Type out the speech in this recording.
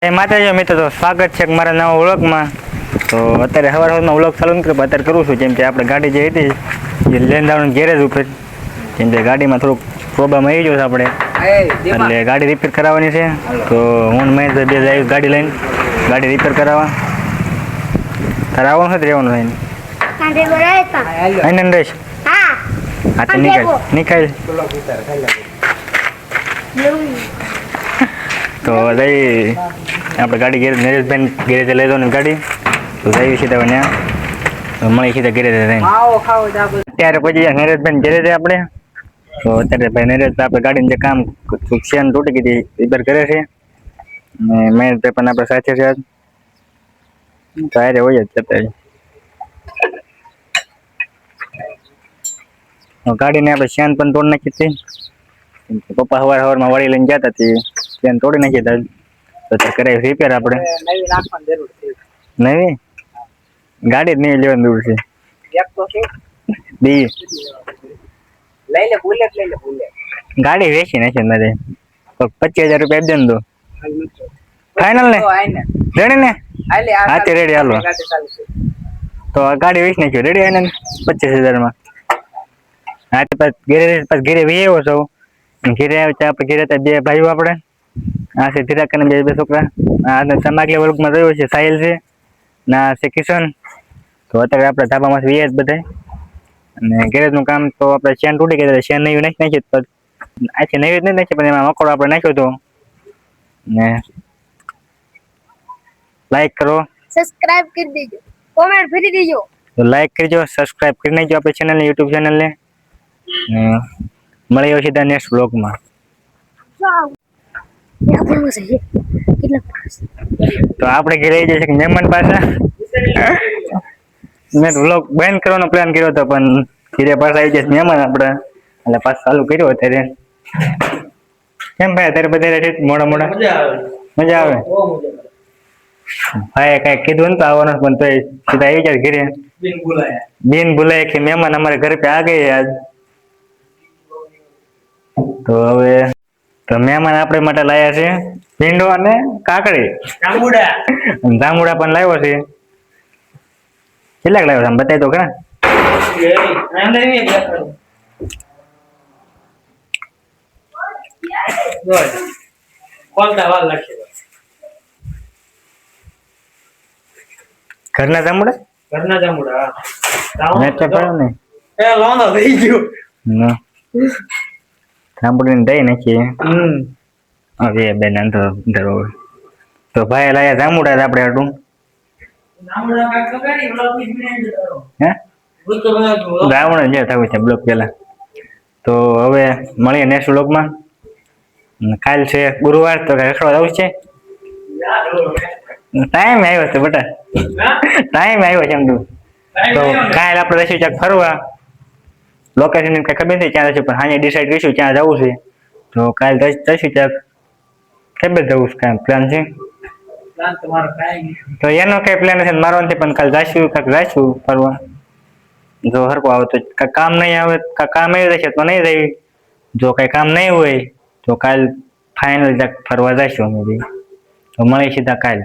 માતાજી મિત્રો, તો સ્વાગત છે મારા નવા વ્લોગમાં. તો અત્યારે સવારમાં વ્લોગ ચાલુ નથી કર્યો, અત્યારે કરું છું. જેમ કે આપણે ગાડી જે હતી એ લઈને જવાનું ગેરેજ ઉપર. જેમ કે ગાડીમાં થોડુંક પ્રોબ્લેમ આવી ગયો છે આપણે, એટલે ગાડી રિપેર કરાવવાની છે. તો હું મહેશભાઈ બે જાય ગાડી લઈને ગાડી રિપેર કરાવવા. તારે આવવાનું નથી રહેવાનું લઈને નરેશ? હા તો નીકળ. તો જઈ આપણે ગાડી ઘેર નરેશભાઈ ઘેરે લઈ દો ને ગાડી. તો જઈએ સીધા ત્યાં મળી સીધા ઘેરે જઈને અત્યારે પછી નરેશભાઈ ઘેરે જાય આપણે. તો અત્યારે ભાઈ નરેશભાઈ આપણે ગાડીને જે કામ શેન તૂટી ગઈ રિપેર કરે છે, અને મહેશભાઈ પણ આપણે સાથે છે. તો આરે હોય જ અત્યારે ગાડીને આપણે શેન પણ તોડી નાખી હતી. પપ્પા સવારમાં વાળી લઈને ગયા હતા, શેન તોડી નાખી હતા. તો કરાવી રિપેર આપણે નવી ગાડી જ નહીં લેવાની દૂર છે. ગાડી વેચી નાખી મારે 25,000 રૂપિયા આપી દે ને. તો ફાઈનલ ને રેડી ને? હા તે રેડી. હાલો તો ગાડી વેચી નાખ્યો. રેડી આને 25,000 માં. હા તો પાછ ઘેરે વી આવ્યો છો. ઘેરે આવ્યો આપણે ઘેરે હતા બે ભાઈઓ આપણે. આ છે ધીરાક અને બે છોકરા. આ સમાગલા વર્ગમાં રહ્યો છે સાહિલ છે, ના છે કિશન. તો અત્યારે આપણે ધાબામાં વીએ જ બધા. અને ગેરેજનું કામ તો આપણે ચેન તૂટી ગઈ, ચેન નવી નાખી નાખી. આથી નવી જ નથી નાખી, પણ એમાં મકોડો આપણે નાખ્યો હતો. ને લાઈક કરો, સબસ્ક્રાઇબ કરી દેજો, કોમેન્ટ કરી દેજો. તો લાઈક કરજો, સબસ્ક્રાઇબ કરી નાખજો આપણી ચેનલને, યુટ્યુબ ચેનલને. મળીએ સીધા નેક્સ્ટ બ્લોગમાં. તો આપણે ઘરે જઈએ છીએ મહેમાન પાસે. મેં વ્લોગ બંધ કરવાનો પ્લાન કર્યો હતો, પણ ઘરે પાછા આવી જશે મહેમાન આપણે, એટલે પાછું ચાલુ કર્યો અત્યારે. કેમ ભાઈ અત્યારે બધા મોડા મજા આવે? ભાઈ કઈ કીધું ને તો આવવાનું, પણ તો સીધા આવી જાય ઘરે. બિન ભૂલાય કે મહેમાન અમારે ઘરે पे आ गए आज. તો હવે તો મહેમાન આપણે માટે લાયા છે ભીંડો અને કાકડી, જાંબુડા પણ લાવ્યો છે. કેટલાક લાવ્યો છે બતાવી તો ખરા. ઘરના જાંબુડા મેં તો પડ્યો ને જાંબુડીને દઈ નાખીએ. હવે બેન અંધો તો ભાઈ લાયા જાંબુડા આપણે હાટું. રાવણ જે થયું છે બ્લોક પેલા. તો હવે મળીએ નેક્સ્ટ બ્લોગમાં. કાલ છે ગુરુવાર, તો રખડવા જવું છે. ટાઈમ આવ્યો છે બેટા, ટાઈમ આવ્યો છે એમ તું. તો કાલ આપણે જઈશું ક્યાંક ફરવા. લોકેશન કઈ ખબર નથી ક્યાં જશું, પણ હાજે ડિસાઈડ કરીશું ક્યાં જવું છે. તો કાલ જઈશું ક્યાંક. ખબર જવું છે કાંઈ પ્લાન છે? તો એનો કઈ પ્લાન નથી મારો નથી, પણ કાલ જઈશું કાંઈક જઈશું ફરવા. જો હરકો આવે તો કામ નહીં આવે, કામ આવી જશે તો નહીં રહી. જો કઈ કામ નહીં હોય તો કાલ ફાઇનલ ફરવા જઈશું અમે બી. તો મળી સીધા કાલ.